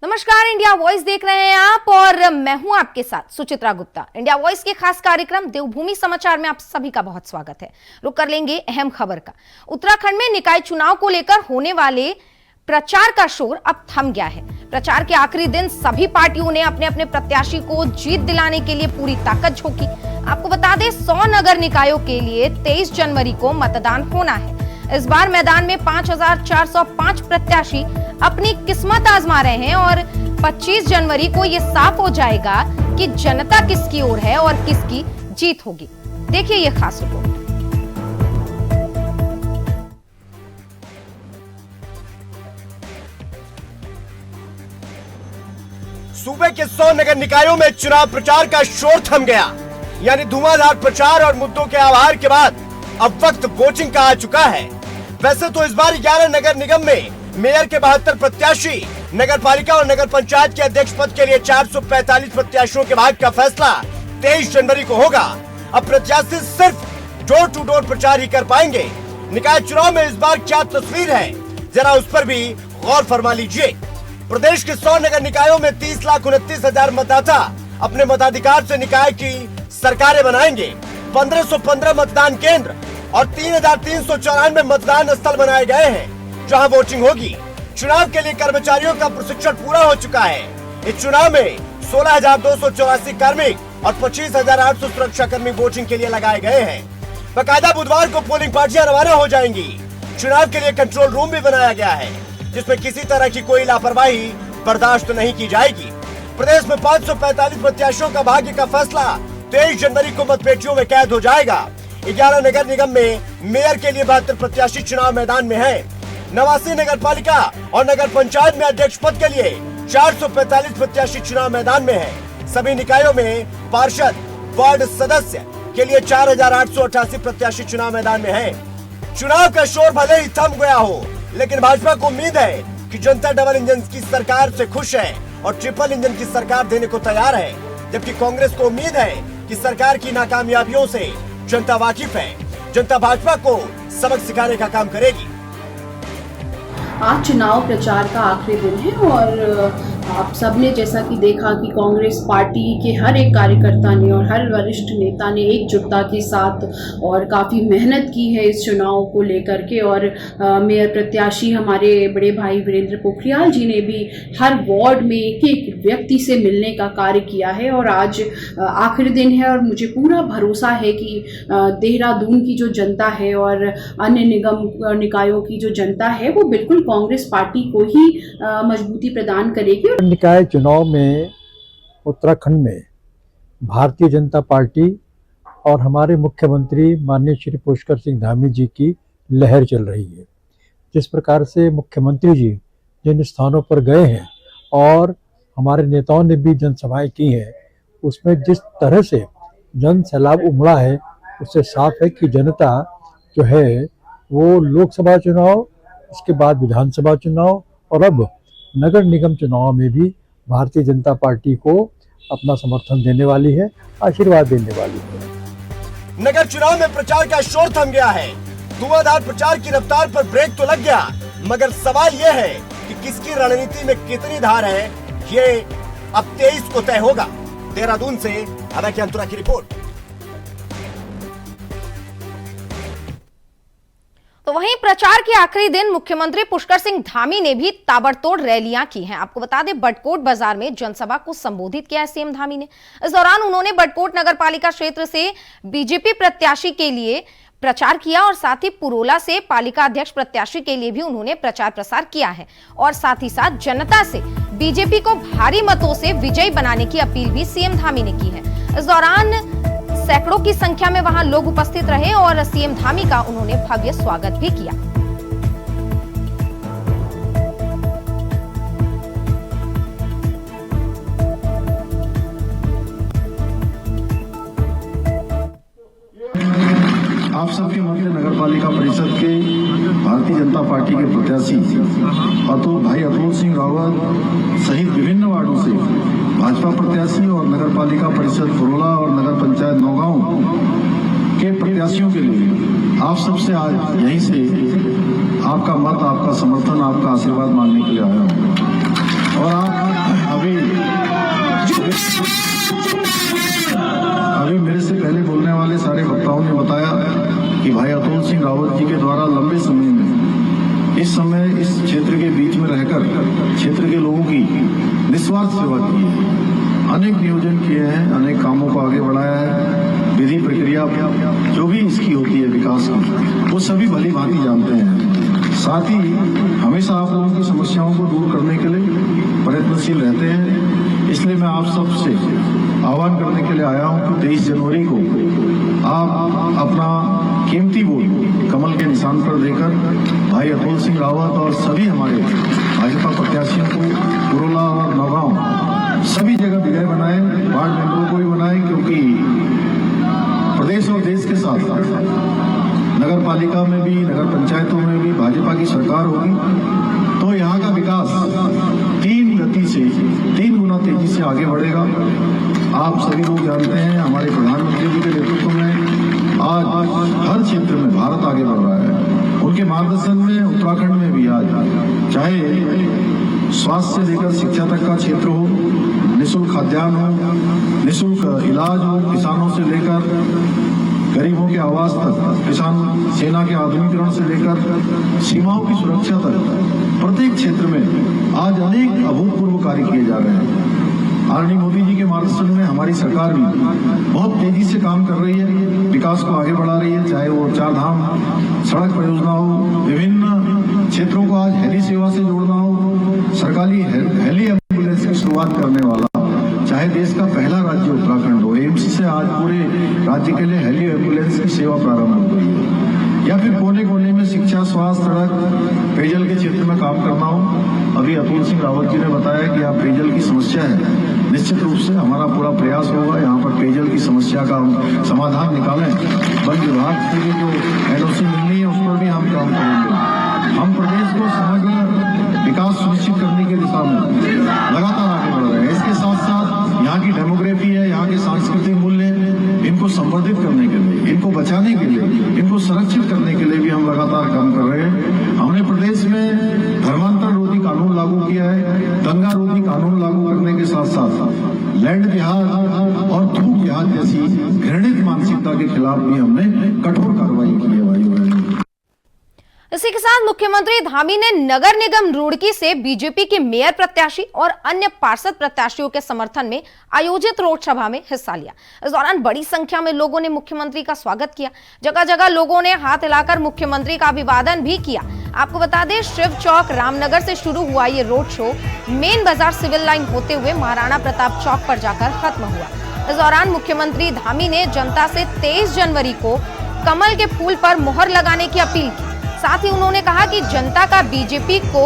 नमस्कार, India voice देख रहे हैं आप और मैं हूं आपके साथ सुचित्रा गुप्ता। इंडिया वॉइस के खास कार्यक्रम देवभूमि समाचार में आप सभी का बहुत स्वागत है। रुक कर लेंगे अहम खबर का। उत्तराखंड में निकाय चुनाव को लेकर होने वाले प्रचार का शोर अब थम गया है। प्रचार के आखिरी दिन सभी पार्टियों ने अपने अपने प्रत्याशी को जीत दिलाने के लिए पूरी ताकत झोंकी। आपको बता दें, 100 नगर निकायों के लिए 23 जनवरी को मतदान होना है। इस बार मैदान में 5405 प्रत्याशी अपनी किस्मत आजमा रहे हैं और 25 जनवरी को यह साफ हो जाएगा कि जनता किसकी ओर है और किसकी जीत होगी। देखिए यह खास रिपोर्ट। सूबे के 100 नगर निकायों में चुनाव प्रचार का शोर थम गया। यानी धुआंधार प्रचार और मुद्दों के आभार के बाद अब वक्त वोटिंग का आ चुका है। वैसे तो इस बार 11 नगर निगम में मेयर के 72 प्रत्याशी, नगर पालिका और नगर पंचायत के अध्यक्ष पद के लिए 445 प्रत्याशियों के भाग्य का फैसला 23 जनवरी को होगा। अब प्रत्याशी सिर्फ डोर टू डोर प्रचार ही कर पाएंगे। निकाय चुनाव में इस बार क्या तस्वीर है, जरा उस पर भी गौर फरमा लीजिए। प्रदेश के 100 नगर निकायों में 30,29,000 मतदाता अपने मताधिकार से निकाय की सरकारें बनाएंगे। 1515 मतदान केंद्र और 3,394 मतदान स्थल बनाए गए हैं जहां वोटिंग होगी। चुनाव के लिए कर्मचारियों का प्रशिक्षण पूरा हो चुका है। इस चुनाव में 16,284 कार्मिक और 25,800 सुरक्षा कर्मी वोटिंग के लिए लगाए गए हैं। बाकायदा बुधवार को पोलिंग पार्टियां रवाना हो जाएंगी। चुनाव के लिए कंट्रोल रूम भी बनाया गया है जिसमें किसी तरह की कोई लापरवाही बर्दाश्त नहीं की जाएगी। प्रदेश में 545 प्रत्याशियों का भाग्य का फैसला 23 जनवरी को मतपेटियों में कैद हो जाएगा। 11 नगर निगम में मेयर के लिए 72 प्रत्याशी चुनाव मैदान में हैं। 89 नगर पालिका और नगर पंचायत में अध्यक्ष पद के लिए 445 प्रत्याशी चुनाव मैदान में हैं। सभी निकायों में पार्षद, वार्ड सदस्य के लिए 4,888 प्रत्याशी चुनाव मैदान में हैं। चुनाव का शोर भले ही थम गया हो, लेकिन भाजपा को उम्मीद है कि जनता डबल इंजन की सरकार से खुश है और ट्रिपल इंजन की सरकार देने को तैयार है। जबकि कांग्रेस को उम्मीद है कि सरकार की नाकामयाबियों से जनता वाकिफ है। जनता भाजपा को सबक सिखाने का काम करेगी। आज चुनाव प्रचार का आखिरी दिन है और आप सबने जैसा कि देखा कि कांग्रेस पार्टी के हर एक कार्यकर्ता ने और हर वरिष्ठ नेता ने एकजुटता के साथ और काफ़ी मेहनत की है इस चुनाव को लेकर के। और मेयर प्रत्याशी हमारे बड़े भाई वीरेंद्र पोखरियाल जी ने भी हर वार्ड में एक एक व्यक्ति से मिलने का कार्य किया है। और आज आखिरी दिन है और मुझे पूरा भरोसा है कि देहरादून की जो जनता है और अन्य निगम निकायों की जो जनता है वो बिल्कुल कांग्रेस पार्टी को ही मजबूती प्रदान करेगी। निकाय चुनाव में उत्तराखंड में भारतीय जनता पार्टी और हमारे मुख्यमंत्री माननीय श्री पुष्कर सिंह धामी जी की लहर चल रही है। जिस प्रकार से मुख्यमंत्री जी जिन स्थानों पर गए हैं और हमारे नेताओं ने भी जनसभाएं की हैं, उसमें जिस तरह से जन सैलाब उमड़ा है, उससे साफ है कि जनता जो है वो लोकसभा चुनाव, उसके बाद विधानसभा चुनाव और अब नगर निगम चुनाव में भी भारतीय जनता पार्टी को अपना समर्थन देने वाली है, आशीर्वाद देने वाली है। नगर चुनाव में प्रचार का शोर थम गया है। धुआंधार प्रचार की रफ्तार पर ब्रेक तो लग गया, मगर सवाल यह है कि किसकी रणनीति में कितनी धार है, ये अब 23 को तय होगा। देहरादून से अभय अंतुरा की रिपोर्ट। तो वहीं प्रचार के आखिरी दिन मुख्यमंत्री पुष्कर सिंह धामी ने भी ताबड़तोड़ रैलियां की हैं। आपको बता दें, बटकोट बाजार में जनसभा को संबोधित किया है सीएम धामी ने। इस दौरान उन्होंने बटकोट नगरपालिका क्षेत्र से बीजेपी प्रत्याशी के लिए प्रचार किया और साथ ही पुरोला से पालिका अध्यक्ष प्रत्याशी के लिए भी उन्होंने प्रचार प्रसार किया है और साथ ही साथ जनता से बीजेपी को भारी मतों से विजयी बनाने की अपील भी सीएम धामी ने की है। इस दौरान सैकड़ों की संख्या में वहां लोग उपस्थित रहे और सीएम धामी का उन्होंने भव्य स्वागत भी किया। आप सबके मध्य नगर पालिका परिषद के भारतीय जनता पार्टी के प्रत्याशी भाई अतुल सिंह रावत सहित विभिन्न वार्डों से भाजपा प्रत्याशी और नगर पालिका परिषद पुरोला और नगर पंचायत नौगांव के प्रत्याशियों के लिए आप सबसे आज यहीं से आपका मत, आपका समर्थन, आपका आशीर्वाद मांगने के लिए आया हूँ। और आप निस्वार्थ सेवा की है, अनेक नियोजन किए हैं, अनेक कामों को आगे बढ़ाया है। विधि प्रक्रिया जो भी इसकी होती है विकास की, वो सभी भली भांति जानते हैं। साथ ही हमेशा आप लोगों की समस्याओं को दूर करने के लिए प्रयत्नशील रहते हैं। इसलिए मैं आप सबसे आह्वान करने के लिए आया हूं कि 23 जनवरी को आप अपना कीमती वोट कमल के निशान पर देकर भाई अतुल सिंह रावत और सभी हमारे भाजपा प्रत्याशियों को कुरोला और नौगांव सभी जगह विजय बनाए, वार्ड मेंबरों को भी बनाए, क्योंकि प्रदेश और देश के साथ नगर पालिका में भी, नगर पंचायतों में भी भाजपा की सरकार होगी तो यहाँ का विकास 3 गुना तेजी से आगे बढ़ेगा। आप सभी लोग जानते हैं हमारे प्रधानमंत्री जी के नेतृत्व में आज हर क्षेत्र में भारत आगे बढ़ रहा है। उनके मार्गदर्शन में उत्तराखंड में भी आज चाहे स्वास्थ्य से लेकर शिक्षा तक का क्षेत्र हो, निःशुल्क खाद्यान्न हो, निःशुल्क इलाज हो, किसानों से लेकर गरीबों के आवास तक, किसान सेना के आधुनिकीकरण से लेकर सीमाओं की सुरक्षा तक प्रत्येक क्षेत्र में आज अनेक अभूतपूर्व कार्य किए जा रहे हैं। आदरणीय मोदी जी के मार्गदर्शन में हमारी सरकार भी बहुत तेजी से काम कर रही है, विकास को आगे बढ़ा रही है। चाहे वो 4 धाम सड़क परियोजना हो, विभिन्न क्षेत्रों को आज हेली सेवा से जोड़ना हो, सरकारी हेली एम्बुलेंस की शुरुआत करने वाला, चाहे देश का पहला राज्य उत्तराखंड हो, एम्स से आज पूरे राज्य के लिए हेली एम्बुलेंस की सेवा प्रारंभ हो गई है, या फिर कोने कोने में शिक्षा, स्वास्थ्य, सड़क, पेयजल के क्षेत्र में काम करना हो। अभी अतुल सिंह रावत जी ने बताया कि आप पेयजल की समस्या है, निश्चित रूप से हमारा पूरा प्रयास होगा यहाँ पर पेयजल की समस्या का हम समाधान निकालें। वन विभाग से जो एनओसी मिलनी है उस पर भी हम काम करेंगे। हम प्रदेश को समग्र विकास सुनिश्चित करने की दिशा में लगातार आगे बढ़ रहे हैं। इसके साथ साथ यहाँ की डेमोग्राफी है, यहाँ के सांस्कृतिक मूल्य हैं, इनको संवर्धित करने के लिए, इनको बचाने के लिए, इनको संरक्षित करने के लिए भी हम लगातार काम कर रहे हैं। हमने प्रदेश में धर्मांतरण रोधी कानून लागू किया है, दंगा रोधी कानून लागू करने के साथ साथ लैंड जिहाद और थूक जिहाद जैसी घृणित मानसिकता के खिलाफ भी हमने कठोर कार्रवाई की है। भाई बहनों, इसी के साथ मुख्यमंत्री धामी ने नगर निगम रुड़की से बीजेपी के मेयर प्रत्याशी और अन्य पार्षद प्रत्याशियों के समर्थन में आयोजित रोड सभा में हिस्सा लिया। इस दौरान बड़ी संख्या में लोगों ने मुख्यमंत्री का स्वागत किया। जगह जगह लोगों ने हाथ हिलाकर मुख्यमंत्री का अभिवादन भी किया। आपको बता दें, शिव चौक रामनगर से शुरू हुआ ये रोड शो मेन बाजार सिविल लाइन होते हुए महाराणा प्रताप चौक पर जाकर खत्म हुआ। इस दौरान मुख्यमंत्री धामी ने जनता से 23 जनवरी को कमल के फूल पर मोहर लगाने की अपील की। साथ ही उन्होंने कहा कि जनता का बीजेपी को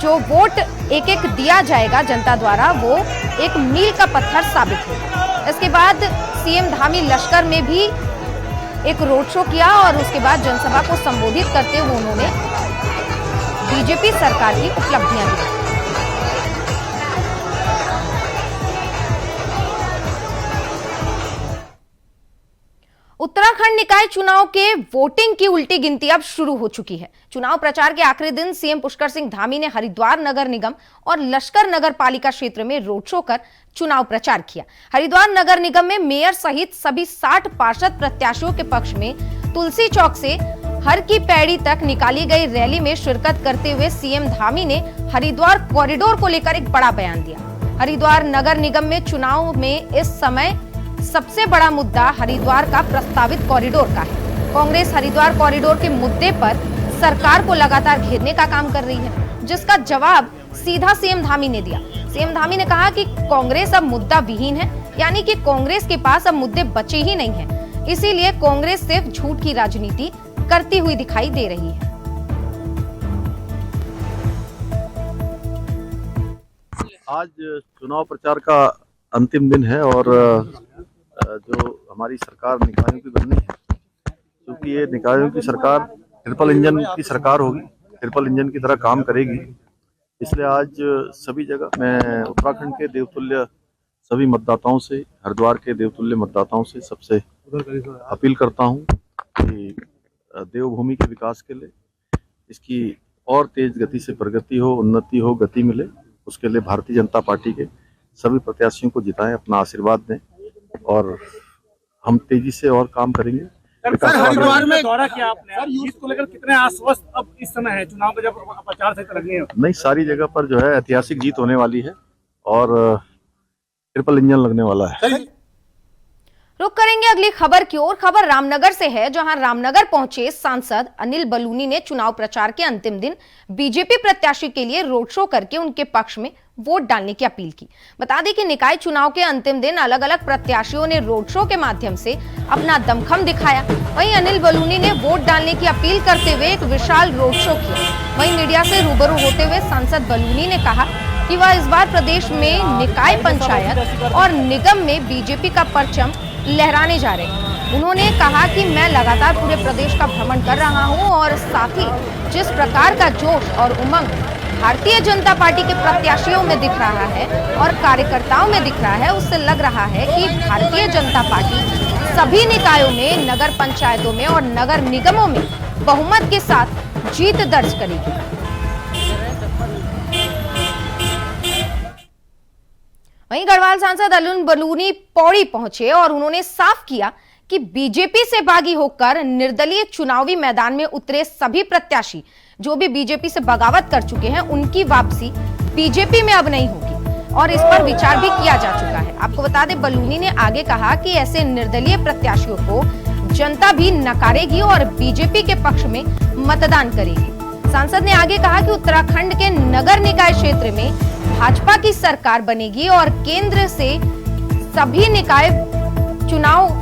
जो वोट एक एक दिया जाएगा जनता द्वारा, वो एक मील का पत्थर साबित होगा। इसके बाद सीएम धामी लश्कर में भी एक रोड शो किया और उसके बाद जनसभा को संबोधित करते हुए उन्होंने बीजेपी सरकार की उपलब्धियां दी। उत्तराखंड निकाय चुनाव के वोटिंग की उल्टी गिनती अब शुरू हो चुकी है। चुनाव प्रचार के आखिरी दिन सीएम पुष्कर सिंह धामी ने हरिद्वार नगर निगम और लश्कर नगर पालिका क्षेत्र में रोड शो कर चुनाव प्रचार किया। हरिद्वार नगर निगम में मेयर सहित सभी 60 पार्षद प्रत्याशियों के पक्ष में तुलसी चौक से हर की पैड़ी तक निकाली गई रैली में शिरकत करते हुए सीएम धामी ने हरिद्वार कॉरिडोर को लेकर एक बड़ा बयान दिया। हरिद्वार नगर निगम में चुनाव में इस समय सबसे बड़ा मुद्दा हरिद्वार का प्रस्तावित कॉरिडोर का है। कांग्रेस हरिद्वार कॉरिडोर के मुद्दे पर सरकार को लगातार घेरने का काम कर रही है, जिसका जवाब सीधा सीएम धामी ने दिया। सीएम धामी ने कहा कि कांग्रेस अब मुद्दा विहीन है, यानी कि कांग्रेस के पास अब मुद्दे बचे ही नहीं हैं। इसीलिए कांग्रेस सिर्फ झूठ की राजनीति करती हुई दिखाई दे रही है। आज चुनाव प्रचार का अंतिम दिन है और जो हमारी सरकार निकायों की बननी है, क्योंकि ये निकायों की सरकार ट्रिपल इंजन की सरकार होगी, ट्रिपल इंजन की तरह काम करेगी। इसलिए आज सभी जगह मैं उत्तराखंड के देवतुल्य सभी मतदाताओं से, हरिद्वार के देवतुल्य मतदाताओं से सबसे अपील करता हूं कि देवभूमि के विकास के लिए इसकी और तेज गति से प्रगति हो, उन्नति हो, गति मिले, उसके लिए भारतीय जनता पार्टी के सभी प्रत्याशियों को जिताएं, अपना आशीर्वाद दें और हम तेजी से और काम करेंगे। विकास हरिद्वार में दौरा किया आपने, जीत को लेकर कितने आश्वस्त अब इस समय है, चुनाव का जब प्रचार से लगने हैं? नहीं, सारी जगह पर जो है ऐतिहासिक जीत होने वाली है और ट्रिपल इंजन लगने वाला है। रुक करेंगे अगली खबर की ओर। खबर रामनगर से है, जहां रामनगर पहुंचे सांसद अनिल बलूनी ने चुनाव प्रचार के अंतिम दिन बीजेपी प्रत्याशी के लिए रोड शो करके उनके पक्ष में वोट डालने की अपील की। बता दें कि निकाय चुनाव के अंतिम दिन अलग अलग प्रत्याशियों ने रोड शो के माध्यम से अपना दमखम दिखाया। वहीं अनिल बलूनी ने वोट डालने की अपील करते हुए एक विशाल रोड शो किया। वहीं मीडिया से रूबरू होते हुए सांसद बलूनी ने कहा कि वह इस बार प्रदेश में निकाय, पंचायत और निगम में बीजेपी का परचम लहराने जा रहे हैं। उन्होंने कहा कि मैं लगातार पूरे प्रदेश का भ्रमण कर रहा हूं और साथ ही जिस प्रकार का जोश और उमंग भारतीय जनता पार्टी के प्रत्याशियों में दिख रहा है और कार्यकर्ताओं में दिख रहा है, उससे लग रहा है कि भारतीय जनता पार्टी सभी निकायों में, नगर पंचायतों में और नगर निगमों में बहुमत के साथ जीत दर्ज करेगी। वहीं गढ़वाल सांसद अनिल बलूनी पौड़ी पहुंचे और उन्होंने साफ किया कि बीजेपी से बागी होकर निर्दलीय चुनावी मैदान में उतरे सभी प्रत्याशी जो भी बीजेपी से बगावत कर चुके हैं, उनकी वापसी बीजेपी में अब नहीं होगी और इस पर विचार भी किया जा चुका है। आपको बता दें, बलूनी ने आगे कहा कि ऐसे निर्दलीय प्रत्याशियों को जनता भी नकारेगी और बीजेपी के पक्ष में मतदान करेगी। सांसद ने आगे कहा कि उत्तराखंड के नगर निकाय क्षेत्र में भाजपा की सरकार बनेगी और केंद्र से सभी निकाय चुनाव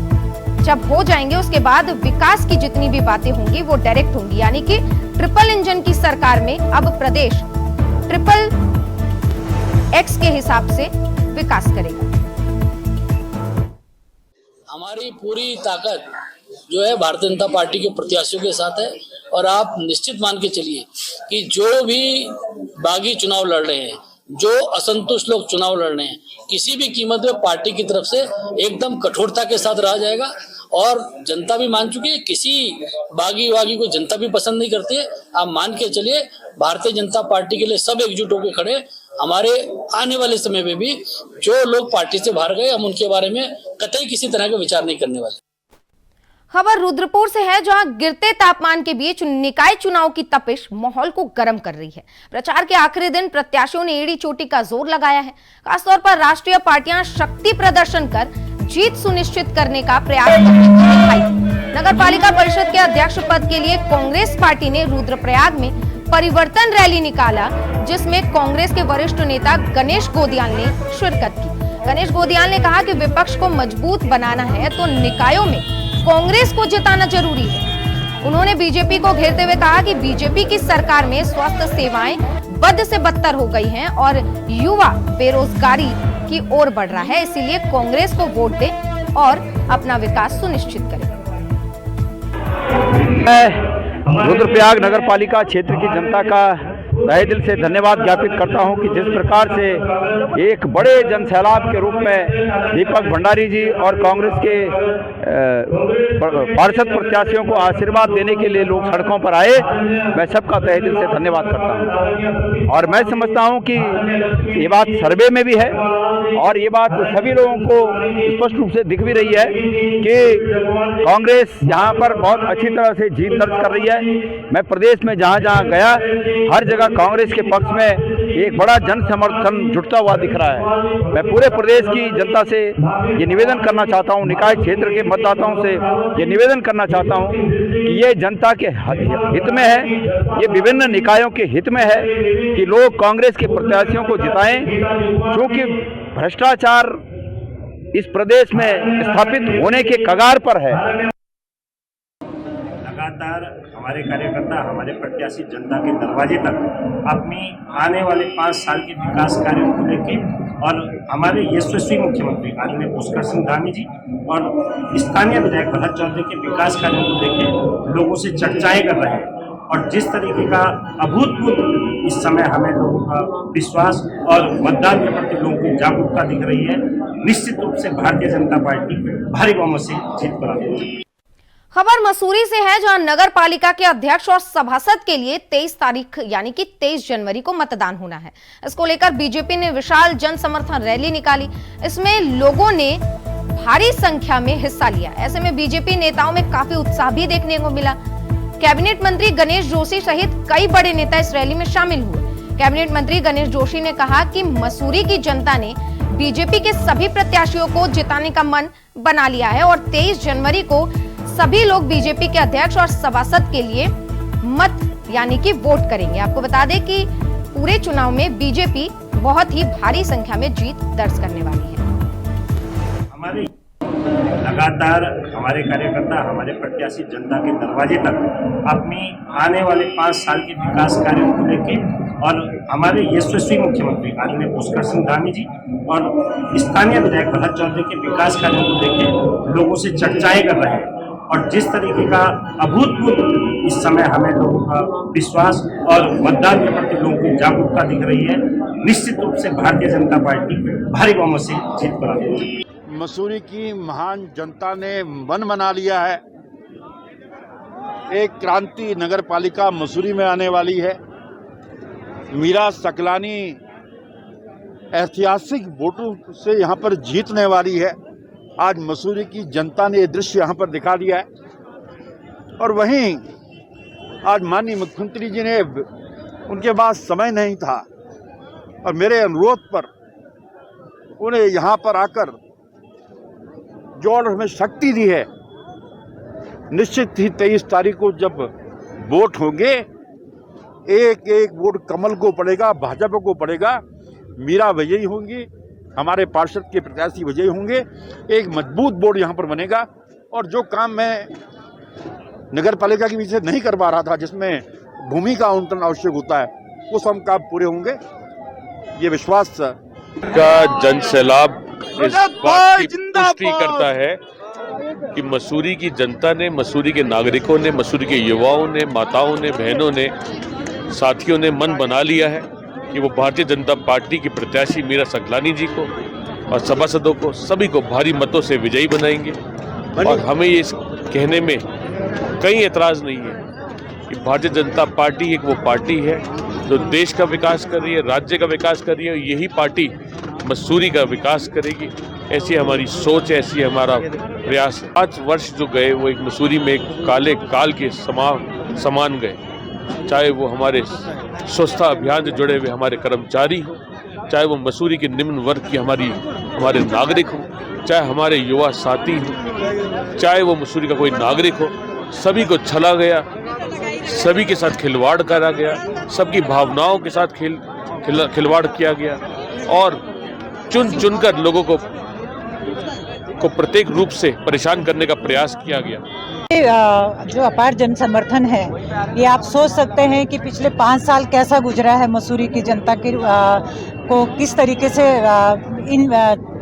जब हो जाएंगे उसके बाद विकास की जितनी भी बातें होंगी वो डायरेक्ट होंगी, यानी कि ट्रिपल इंजन की सरकार में अब प्रदेश ट्रिपल एक्स के हिसाब से विकास करेगा। हमारी पूरी ताकत जो है भारतीय जनता पार्टी के प्रत्याशियों के साथ है और आप निश्चित मान के चलिए कि जो भी बागी चुनाव लड़ रहे हैं, जो असंतुष्ट लोग चुनाव लड़ रहे हैं, किसी भी कीमत में पार्टी की तरफ से एकदम कठोरता के साथ रहा जाएगा और जनता भी मान चुकी है। किसी बागी को जनता भी पसंद नहीं करती है। आप मान के चलिए भारतीय जनता पार्टी के लिए सब एकजुट होकर खड़े। हमारे आने वाले समय में भी जो लोग पार्टी से बाहर गए, हम उनके बारे में कतई किसी तरह का विचार नहीं करने वाले। खबर रुद्रपुर से है, जहां गिरते तापमान के बीच निकाय चुनाव की तपिश माहौल को गर्म कर रही है। प्रचार के आखिरी दिन प्रत्याशियों ने एड़ी चोटी का जोर लगाया है। खासतौर पर राष्ट्रीय पार्टियां शक्ति प्रदर्शन कर जीत सुनिश्चित करने का प्रयास करती हुई दिखाई दी। नगर पालिका परिषद के अध्यक्ष पद के लिए कांग्रेस पार्टी ने रुद्रप्रयाग में परिवर्तन रैली निकाला, जिसमें कांग्रेस के वरिष्ठ नेता गणेश गोदियाल ने शिरकत की। गणेश गोदियाल ने कहा कि विपक्ष को मजबूत बनाना है तो निकायों में कांग्रेस को जिताना जरूरी है। उन्होंने बीजेपी को घेरते हुए कहा कि बीजेपी की सरकार में स्वास्थ्य सेवाएं बद से बदतर हो गई हैं और युवा बेरोजगारी की ओर बढ़ रहा है, इसीलिए कांग्रेस को वोट दें और अपना विकास सुनिश्चित करें। मैं रुद्रप्रयाग नगर पालिका क्षेत्र की जनता का तहे दिल से धन्यवाद ज्ञापित करता हूं कि जिस प्रकार से एक बड़े जन सैलाब के रूप में दीपक भंडारी जी और कांग्रेस के पार्षद प्रत्याशियों को आशीर्वाद देने के लिए लोग सड़कों पर आए, मैं सबका तहे दिल से धन्यवाद करता हूं। और मैं समझता हूं कि ये बात सर्वे में भी है और ये बात सभी लोगों को स्पष्ट रूप से दिख भी रही है कि कांग्रेस यहाँ पर बहुत अच्छी तरह से जीत दर्ज कर रही है। मैं प्रदेश में जहाँ जहाँ गया, हर जगह कांग्रेस के पक्ष में एक बड़ा जन समर्थन जुटता हुआ दिख रहा है। मैं पूरे प्रदेश की जनता से ये निवेदन करना चाहता हूँ, निकाय क्षेत्र के मतदाताओं से ये निवेदन करना चाहता हूँ कि ये जनता के हित में है, ये विभिन्न निकायों के हित में है कि लोग कांग्रेस के प्रत्याशियों को जिताएं, क्योंकि भ्रष्टाचार इस प्रदेश में स्थापित होने के कगार पर है। लगातार हमारे कार्यकर्ता, हमारे प्रत्याशी जनता के दरवाजे तक अपनी आने वाले 5 साल के विकास कार्यों को लेके और हमारे यशस्वी मुख्यमंत्री आदरणीय पुष्कर सिंह धामी जी और स्थानीय विधायक प्रहलाद चौधरी के विकास कार्यों को लेके लोगों से चर्चाएं कर रहे हैं और जिस तरीके का अभूतपूर्व इस समय हमें लोगों का विश्वास और मतदान के प्रति लोगों की जागरूकता दिख रही है, निश्चित रूप से भारतीय जनता पार्टी भारी बहुमत से जीत करा देगी। खबर मसूरी से है, जहां नगर पालिका के अध्यक्ष और सभासद के लिए 23 तारीख यानी कि 23 जनवरी को मतदान होना है। इसको लेकर बीजेपी ने विशाल जन समर्थन रैली निकाली। इसमें लोगों ने भारी संख्या में हिस्सा लिया। ऐसे में बीजेपी नेताओं में काफी उत्साह भी देखने को मिला। कैबिनेट मंत्री गणेश जोशी सहित कई बड़े नेता इस रैली में शामिल हुए। कैबिनेट मंत्री गणेश जोशी ने कहा कि मसूरी की जनता ने बीजेपी के सभी प्रत्याशियों को जिताने का मन बना लिया है और 23 जनवरी को सभी लोग बीजेपी के अध्यक्ष और सभासद के लिए मत यानी कि वोट करेंगे। आपको बता दें कि पूरे चुनाव में बीजेपी बहुत ही भारी संख्या में जीत दर्ज करने वाली है। हमारे लगातार हमारे कार्यकर्ता, हमारे प्रत्याशी जनता के दरवाजे तक अपनी आने वाले 5 साल के विकास कार्यों को लेके और हमारे यशस्वी मुख्यमंत्री आदरणीय पुष्कर सिंह धामी जी और स्थानीय विधायक प्रहलाद चौधरी के विकास कार्यों को लेके लोगों से चर्चाएं कर रहे हैं। और जिस तरीके का अभूतपूर्व इस समय हमें लोगों का विश्वास और मतदान के प्रति लोगों की जागरूकता दिख रही है, निश्चित रूप से भारतीय जनता पार्टी भारी बहुमत से जीत बना देगी। मसूरी की महान जनता ने मन बना लिया है। एक क्रांति नगर पालिका मसूरी में आने वाली है। मीरा सकलानी ऐतिहासिक वोटों से यहाँ पर जीतने वाली है। आज मसूरी की जनता ने ये दृश्य यहाँ पर दिखा दिया है। और वहीं आज माननीय मुख्यमंत्री जी ने, उनके पास समय नहीं था और मेरे अनुरोध पर उन्हें यहाँ पर आकर जो हमें शक्ति दी है, निश्चित ही 23 तारीख को जब वोट होंगे, एक एक वोट कमल को पड़ेगा, भाजपा को पड़ेगा। मीरा विजयी होंगी, हमारे पार्षद के प्रत्याशी विजयी होंगे। एक मजबूत बोर्ड यहाँ पर बनेगा और जो काम मैं नगर पालिका की वजह से नहीं कर पा रहा था, जिसमें भूमि का आवंटन आवश्यक होता है, वो सब काम पूरे होंगे, ये विश्वास का जन सैलाब इस बात की पुष्टि करता है कि मसूरी की जनता ने, मसूरी के नागरिकों ने, मसूरी के युवाओं ने, माताओं ने, बहनों ने, साथियों ने मन बना लिया है कि वो भारतीय जनता पार्टी की प्रत्याशी मीरा सकलानी जी को और सभासदों को, सभी को भारी मतों से विजयी बनाएंगे। और हमें ये कहने में कई एतराज़ नहीं है कि भारतीय जनता पार्टी एक वो पार्टी है जो देश का विकास कर रही है, राज्य का विकास कर रही है। यही पार्टी मसूरी का विकास करेगी, ऐसी हमारी सोच है, ऐसी हमारा प्रयास। 5 वर्ष जो गए वो एक मसूरी में एक काले काल के समान गए, चाहे वो हमारे स्वच्छता अभियान से जुड़े हुए हमारे कर्मचारी हों, चाहे वो मसूरी के निम्न वर्ग की हमारे नागरिक हों, चाहे हमारे युवा साथी हों, चाहे वो मसूरी का कोई नागरिक हो, सभी को छला गया, सभी के साथ खिलवाड़ करा गया, सबकी भावनाओं के साथ खिलवाड़ किया गया और चुन कर लोगों को प्रत्येक रूप से परेशान करने का प्रयास किया गया। जो अपार जन समर्थन है, ये आप सोच सकते हैं कि पिछले 5 साल कैसा गुजरा है मसूरी की जनता के को किस तरीके से इन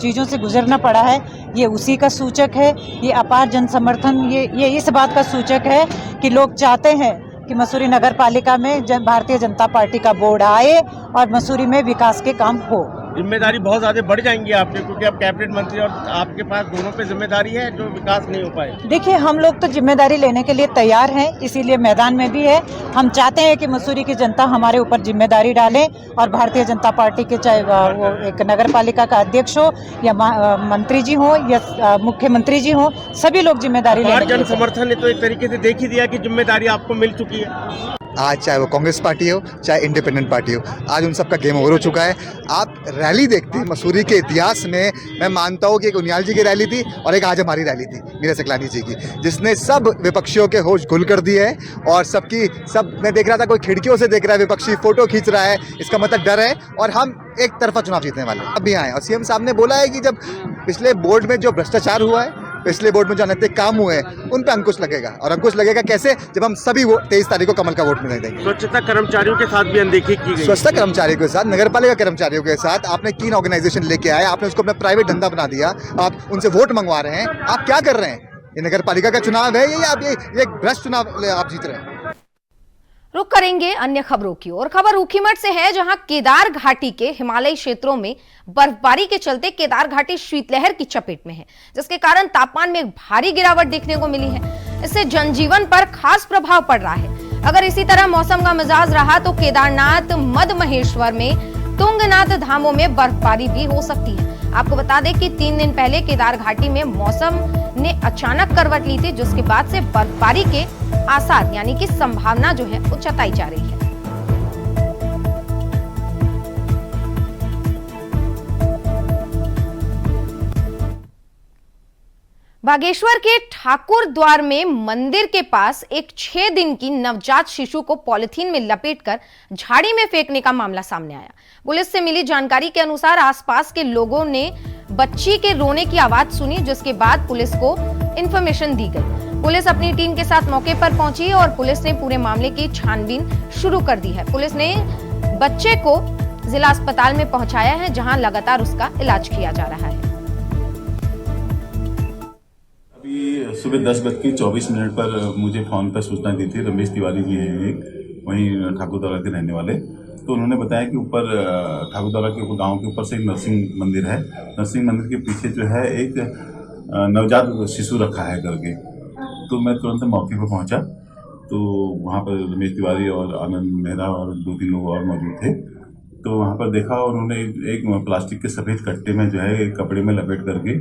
चीज़ों से गुजरना पड़ा है। ये उसी का सूचक है। ये अपार जन समर्थन ये इस बात का सूचक है कि लोग चाहते हैं कि मसूरी नगर पालिका में भारतीय जनता पार्टी का बोर्ड आए और मसूरी में विकास के काम हो। जिम्मेदारी बहुत ज्यादा बढ़ जाएंगी आपकी, क्योंकि आप कैबिनेट मंत्री और आपके पास दोनों पे जिम्मेदारी है जो विकास नहीं हो पाए। देखिए, हम लोग तो जिम्मेदारी लेने के लिए तैयार हैं, इसीलिए मैदान में भी है। हम चाहते हैं कि मसूरी की जनता हमारे ऊपर जिम्मेदारी डाले और भारतीय जनता पार्टी के, चाहे वो एक नगर पालिका का अध्यक्ष हो या मंत्री जी हो या मुख्यमंत्री जी हो, सभी लोग जिम्मेदारी लें। जन समर्थन ने तो एक तरीके से देख ही दिया कि जिम्मेदारी आपको मिल चुकी है। आज चाहे वो कांग्रेस पार्टी हो, चाहे इंडिपेंडेंट पार्टी हो, आज उन सबका गेम ओवर हो चुका है। आप रैली देखते हैं मसूरी के इतिहास में, मैं मानता हूँ कि एक उनियाल जी की रैली थी और एक आज हमारी रैली थी मीरा सकलानी जी की, जिसने सब विपक्षियों के होश गुल कर दिए हैं और सब मैं देख रहा था कोई खिड़कियों से देख रहा है, विपक्षी फोटो खींच रहा है, इसका मतलब डर है और हम एक तरफा चुनाव जीतने वाले हैं। अभी आए और सीएम साहब ने बोला है कि जब पिछले बोर्ड में जो भ्रष्टाचार हुआ है, पिछले बोर्ड में जो अनैतिक काम हुए हैं, उन पे अंकुश लगेगा। और अंकुश लगेगा कैसे? जब हम सभी 23 तारीख को कमल का वोट मिलने देंगे। स्वच्छता कर्मचारियों के साथ भी अनदेखी की गई। स्वच्छता कर्मचारियों के साथ, नगर पालिका कर्मचारियों के साथ आपने 3 ऑर्गेनाइजेशन लेके आए, आपने उसको अपना प्राइवेट धंधा बना दिया, आप उनसे वोट मंगवा रहे हैं। आप क्या कर रहे हैं? ये नगर पालिका का चुनाव है या आप ये भ्रष्ट चुनाव आप जीत रहे हैं? रुक करेंगे अन्य खबरों की ओर। खबर ऊखीमठ से है, जहां केदार घाटी के हिमालयी क्षेत्रों में बर्फबारी के चलते केदार घाटी शीतलहर की चपेट में है, जिसके कारण तापमान में भारी गिरावट देखने को मिली है। इससे जनजीवन पर खास प्रभाव पड़ रहा है। अगर इसी तरह मौसम का मिजाज रहा तो केदारनाथ मद महेश्वर में तुंगनाथ धामों में बर्फबारी भी हो सकती है। आपको बता दें कि 3 दिन पहले केदार घाटी में मौसम ने अचानक करवट ली थी, जिसके बाद से बर्फबारी के आसार यानी कि संभावना जो है वो जताई जा रही है। बागेश्वर के ठाकुर द्वार में मंदिर के पास एक 6 दिन की नवजात शिशु को पॉलिथीन में लपेटकर झाड़ी में फेंकने का मामला सामने आया। पुलिस से मिली जानकारी के अनुसार आसपास के लोगों ने बच्ची के रोने की आवाज सुनी, जिसके बाद पुलिस को इंफॉर्मेशन दी गई। पुलिस अपनी टीम के साथ मौके पर पहुंची और पुलिस ने पूरे मामले की छानबीन शुरू कर दी है। पुलिस ने बच्चे को जिला अस्पताल में पहुंचाया है, जहां लगातार उसका इलाज किया जा रहा है। अभी सुबह 10:24 पर मुझे फोन पर सूचना दी थी। रमेश तिवारी जी हैं एक, वहीं ठाकुरद्वारा के रहने वाले। तो उन्होंने बताया कि ऊपर ठाकुरद्वारा के ऊपर गांव के ऊपर से एक नरसिंह मंदिर है। नरसिंह मंदिर के पीछे जो है एक नवजात शिशु रखा है करके। तो मैं तुरंत मौके पर पहुंचा, तो वहाँ पर रमेश तिवारी और आनंद मेहरा और 2-3 लोग और मौजूद थे। तो वहाँ पर देखा और उन्होंने एक प्लास्टिक के सफ़ेद कट्टे में जो है एक कपड़े में लपेट करके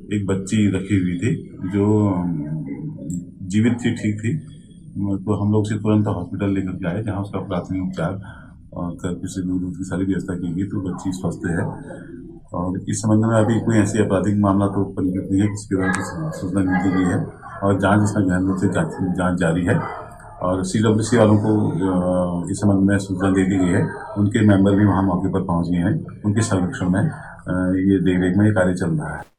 एक बच्ची रखी हुई थी जो जीवित थी, ठीक थी। तो हम लोग से तुरंत हॉस्पिटल लेकर के आए, जहाँ उसका प्राथमिक उपचार और करके से दूध की सारी व्यवस्था की गई। तो बच्ची स्वस्थ है और इस संबंध में अभी कोई ऐसी आपराधिक मामला तो पंजीकृत नहीं है, जिसके द्वारा सूचना नहीं दी गई है और जाँच इसमें गहन रूप से जाँच जारी है। और CWC वालों को इस संबंध में सूचना दे दी गई है। उनके मेंबर भी वहाँ मौके पर पहुँच गए हैं। उनके संरक्षण में ये देखरेख में ये कार्य चल रहा है।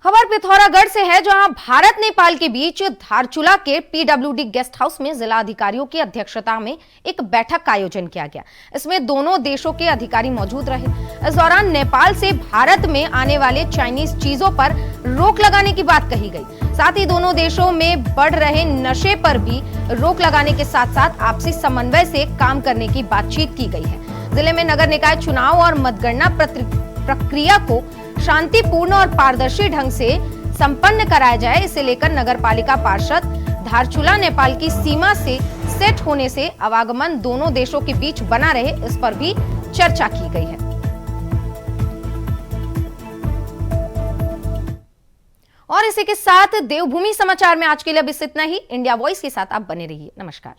खबर पिथौरागढ़ से है, जहां भारत नेपाल के बीच धारचूला के PWD गेस्ट हाउस में जिला अधिकारियों की अध्यक्षता में एक बैठक का आयोजन किया गया। इसमें दोनों देशों के अधिकारी मौजूद रहे। इस दौरान नेपाल से भारत में आने वाले चाइनीज चीजों पर रोक लगाने की बात कही गई। साथ ही दोनों देशों में बढ़ रहे नशे पर भी रोक लगाने के साथ साथ आपसी समन्वय से काम करने की बातचीत की गई है। जिले में नगर निकाय चुनाव और मतगणना प्रक्रिया को शांतिपूर्ण और पारदर्शी ढंग से संपन्न कराया जाए, इसे लेकर नगर पालिका पार्षद धारचूला नेपाल की सीमा से सेट होने से आवागमन दोनों देशों के बीच बना रहे, इस पर भी चर्चा की गई है। और इसी के साथ देवभूमि समाचार में आज के लिए अब इतना ही। इंडिया वॉइस के साथ आप बने रहिए। नमस्कार।